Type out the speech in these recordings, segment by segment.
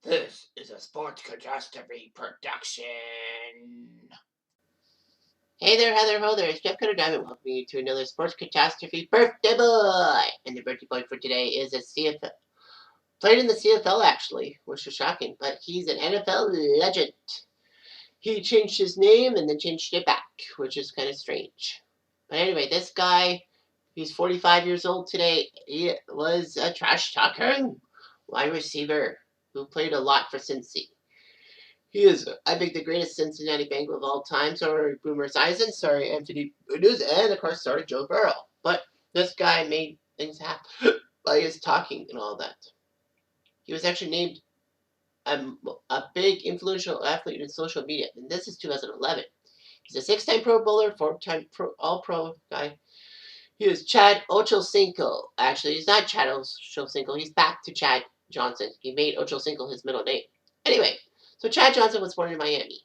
This is a Sports Catastrophe production. Hey there, Heather Ho there. It's Jeff Cutter-Diamond welcoming you to another Sports Catastrophe birthday boy. And the birthday boy for today is a CFL. Played in the CFL, actually, which is shocking, but he's an NFL legend. He changed his name and then changed it back, which is kind of strange. But anyway, this guy, he's 45 years old today. He was a trash talker wide receiver who played a lot for Cincy. He is, I think, the greatest Cincinnati Bengal of all time. Sorry, Boomer Esiason. Sorry, Anthony Uduz. And, of course, sorry, Joe Burrow. But this guy made things happen by his talking and all that. He was actually named a big influential athlete in social media. And this is 2011. He's a six-time Pro Bowler, four-time All-Pro guy. He is Chad Ochocinco. Actually, he's not Chad Ochocinco. He's back to Chad Johnson. He made Ochocinco his middle name. Anyway, so Chad Johnson was born in Miami.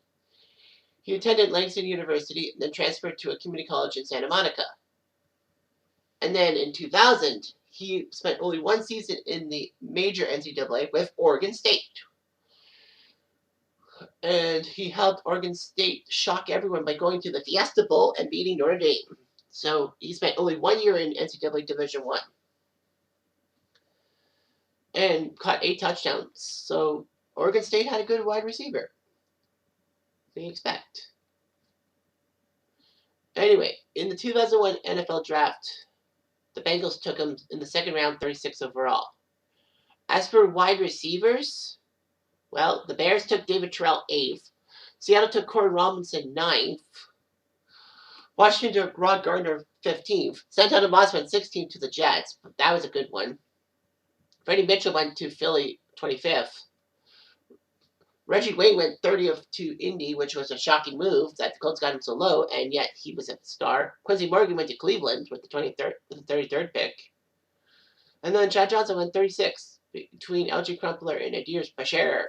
He attended Langston University and then transferred to a community college in Santa Monica. And then in 2000, he spent only one season in the major NCAA with Oregon State. And he helped Oregon State shock everyone by going to the Fiesta Bowl and beating Notre Dame. So he spent only 1 year in NCAA Division I. And caught 8 touchdowns. So Oregon State had a good wide receiver. What do you expect? Anyway, in the 2001 NFL Draft, the Bengals took him in the second round, 36 overall. As for wide receivers, well, the Bears took David Terrell 8th. Seattle took Corey Robinson 9th. Washington took Rod Gardner 15th. Santana Moss went 16th to the Jets, but that was a good one. Freddie Mitchell went to Philly 25th. Reggie Wayne went 30th to Indy, which was a shocking move that the Colts got him so low, and yet he was a star. Quincy Morgan went to Cleveland with the 33rd pick. And then Chad Johnson went 36th between LG Crumpler and Adir Bashir.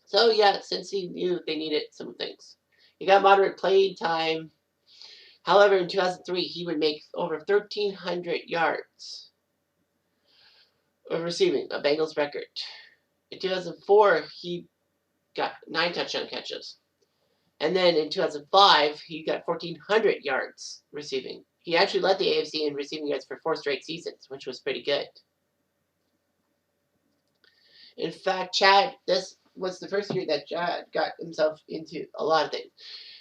So, yeah, since he knew they needed some things. He got moderate playing time. However, in 2003, he would make over 1,300 yards of receiving, a Bengals record. In 2004, he got 9 touchdown catches. And then in 2005, he got 1,400 yards receiving. He actually led the AFC in receiving yards for 4 straight seasons, which was pretty good. In fact, this was the first year that Chad got himself into a lot of things.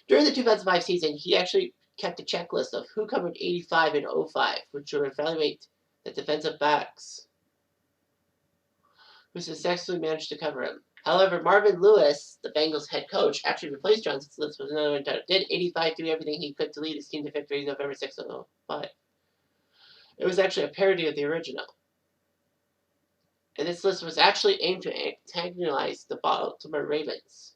During the 2005 season, he actually kept a checklist of who covered 85 and 05, which would evaluate the defensive backs who successfully managed to cover him. However, Marvin Lewis, the Bengals head coach, actually replaced Johnson's list with another one. Did 85 do everything he could to lead his team to victory November 6th of 05. It was actually a parody of the original. And this list was actually aimed to antagonize the Baltimore Ravens.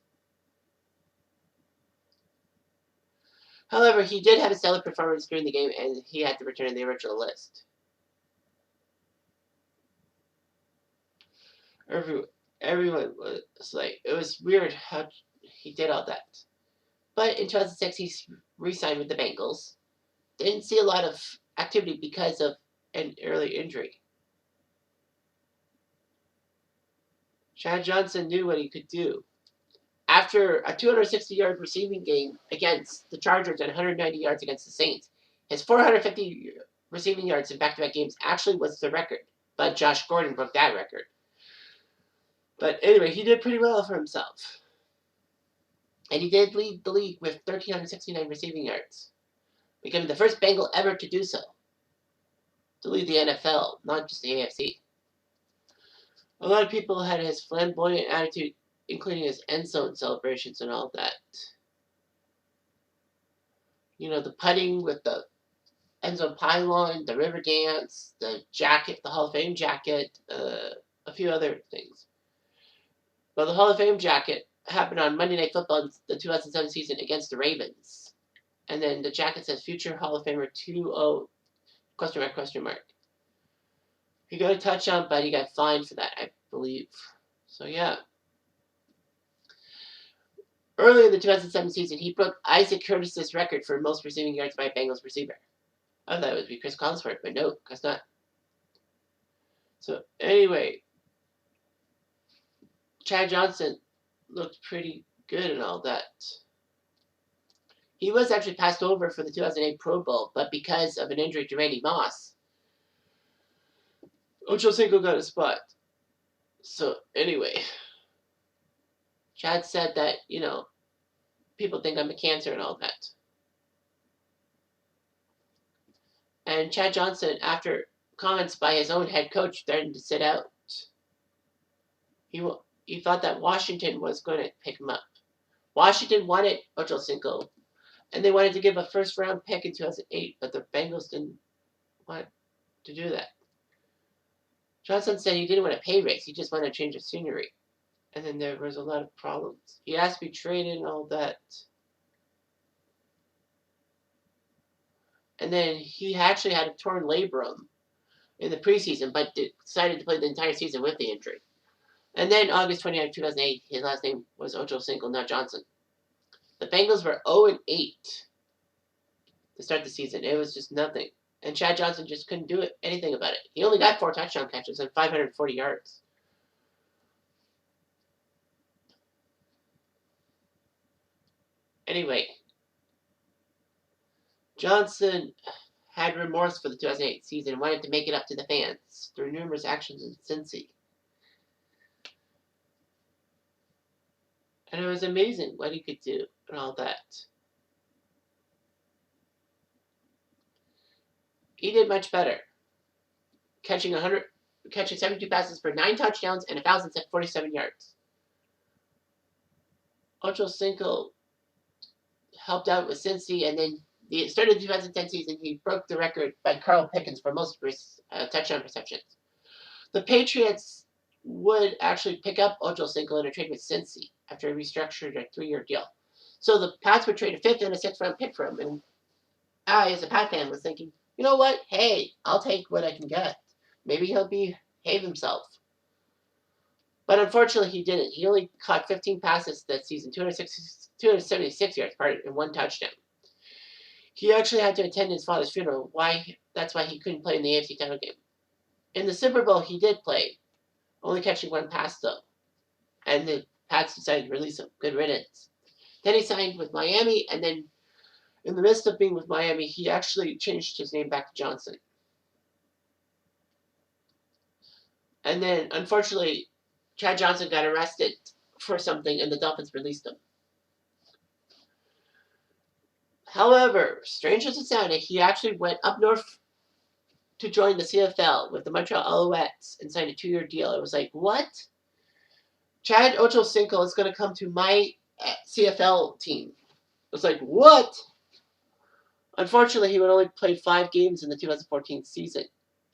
However, he did have a stellar performance during the game, and he had to return in the original list. Everyone was like, it was weird how he did all that. But in 2006, he re-signed with the Bengals. Didn't see a lot of activity because of an early injury. Chad Johnson knew what he could do. After a 260-yard receiving game against the Chargers and 190 yards against the Saints, his 450 receiving yards in back-to-back games actually was the record, but Josh Gordon broke that record. But anyway, he did pretty well for himself. And he did lead the league with 1,369 receiving yards, becoming the first Bengal ever to do so, to lead the NFL, not just the AFC. A lot of people had his flamboyant attitude, including his end zone celebrations and all that. You know, the putting with the end zone pylon, the river dance, the jacket, the Hall of Fame jacket, a few other things. Well, the Hall of Fame jacket happened on Monday Night Football in the 2007 season against the Ravens. And then the jacket says Future Hall of Famer 2-0, question mark. He got a touchdown, but he got fined for that, I believe. So, yeah. Early in the 2007 season, he broke Isaac Curtis's record for most receiving yards by a Bengals receiver. I thought it would be Chris Collinsworth, but no, guess not. So, anyway. Chad Johnson looked pretty good and all that. He was actually passed over for the 2008 Pro Bowl, but because of an injury to Randy Moss, Ochocinco got a spot. So anyway, Chad said that, people think I'm a cancer and all that. And Chad Johnson, after comments by his own head coach, threatened to sit out. He thought that Washington was going to pick him up. Washington wanted Ochocinco, and they wanted to give a first-round pick in 2008, but the Bengals didn't want to do that. Johnson said he didn't want a pay raise. He just wanted to change the scenery. And then there was a lot of problems. He asked to be traded and all that. And then he actually had a torn labrum in the preseason, but decided to play the entire season with the injury. And then August 29, 2008, his last name was Ochocinco, not Johnson. The Bengals were 0-8 to start the season. It was just nothing. And Chad Johnson just couldn't do anything about it. He only got 4 touchdown catches and 540 yards. Anyway, Johnson had remorse for the 2008 season and wanted to make it up to the fans through numerous actions in Cincy. And it was amazing what he could do and all that. He did much better, catching 72 passes for 9 touchdowns and 1,047 yards. Ochocinco helped out with Cincy, and then the start of the 2010 season, he broke the record by Carl Pickens for most touchdown receptions. The Patriots would actually pick up Ochocinco in a trade with Cincy after he restructured a 3-year deal. So the Pats would trade a 5th and a 6th-round pick for him, and I, as a Pat fan, was thinking, you know what? Hey, I'll take what I can get. Maybe he'll behave himself. But unfortunately, he didn't. He only caught 15 passes that season, 276 yards, and 1 touchdown. He actually had to attend his father's funeral. That's why he couldn't play in the AFC title game. In the Super Bowl, he did play, only catching 1 pass, though. And the Pats decided to release him. Good riddance. Then he signed with Miami, and then in the midst of being with Miami, he actually changed his name back to Johnson. And then, unfortunately, Chad Johnson got arrested for something, and the Dolphins released him. However, strange as it sounded, he actually went up north to join the CFL with the Montreal Alouettes and signed a 2-year deal. It was like, what? Chad Ochocinco is going to come to my CFL team. It was like, what? Unfortunately, he would only play 5 games in the 2014 season,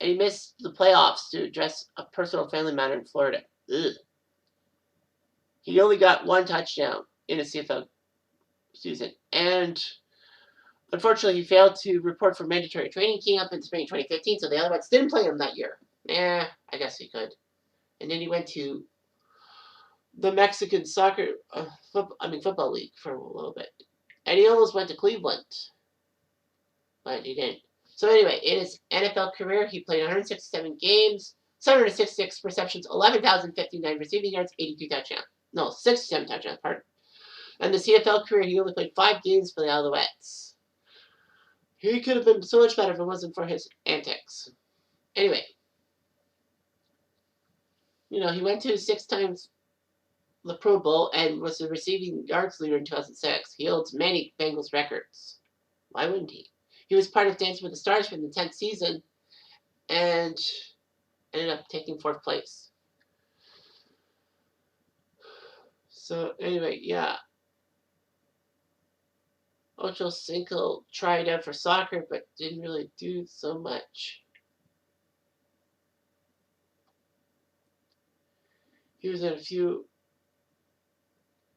and he missed the playoffs to address a personal family matter in Florida. Ugh. He only got 1 touchdown in a CFL season, and unfortunately, he failed to report for mandatory training camp in spring 2015, so the Alouettes didn't play him that year. I guess he could. And then he went to the Mexican football league for a little bit. And he almost went to Cleveland, but he didn't. So anyway, in his NFL career, he played 167 games, 766 receptions, 11,059 receiving yards, 82 touchdowns. No, 67 touchdowns, pardon. And the CFL career, he only played 5 games for the Alouettes. He could have been so much better if it wasn't for his antics. Anyway, he went to 6 times the Pro Bowl and was the receiving yards leader in 2006. He holds many Bengals records. Why wouldn't he? He was part of Dancing with the Stars from the 10th season and ended up taking 4th place. So anyway, yeah. Ochocinco tried out for soccer, but didn't really do so much. He was in a few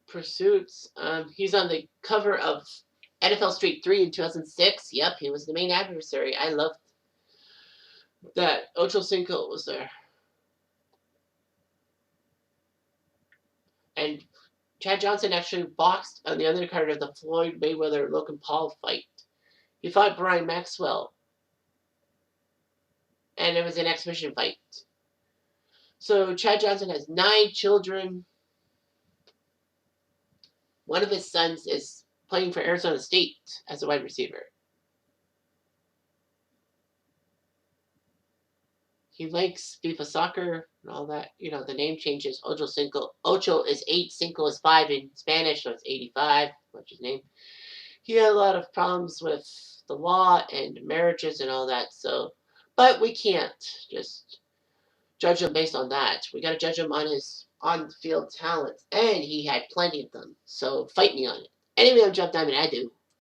pursuits. He's on the cover of NFL Street 3 in 2006. Yep, he was the main adversary. I loved that Ochocinco was there. And Chad Johnson actually boxed on the undercard of the Floyd Mayweather-Logan Paul fight. He fought Brian Maxwell, and it was an exhibition fight. So Chad Johnson has 9 children, One of his sons is playing for Arizona State as a wide receiver. He likes FIFA soccer and all that. The name changes. Ochocinco. Ocho is 8, Cinco is 5 in Spanish, so it's 85. What's his name? He had a lot of problems with the law and marriages and all that. So, but we can't just judge him based on that. We got to judge him on his on-field talents, and he had plenty of them. So fight me on it. Anyway, I'm Jan9, I do.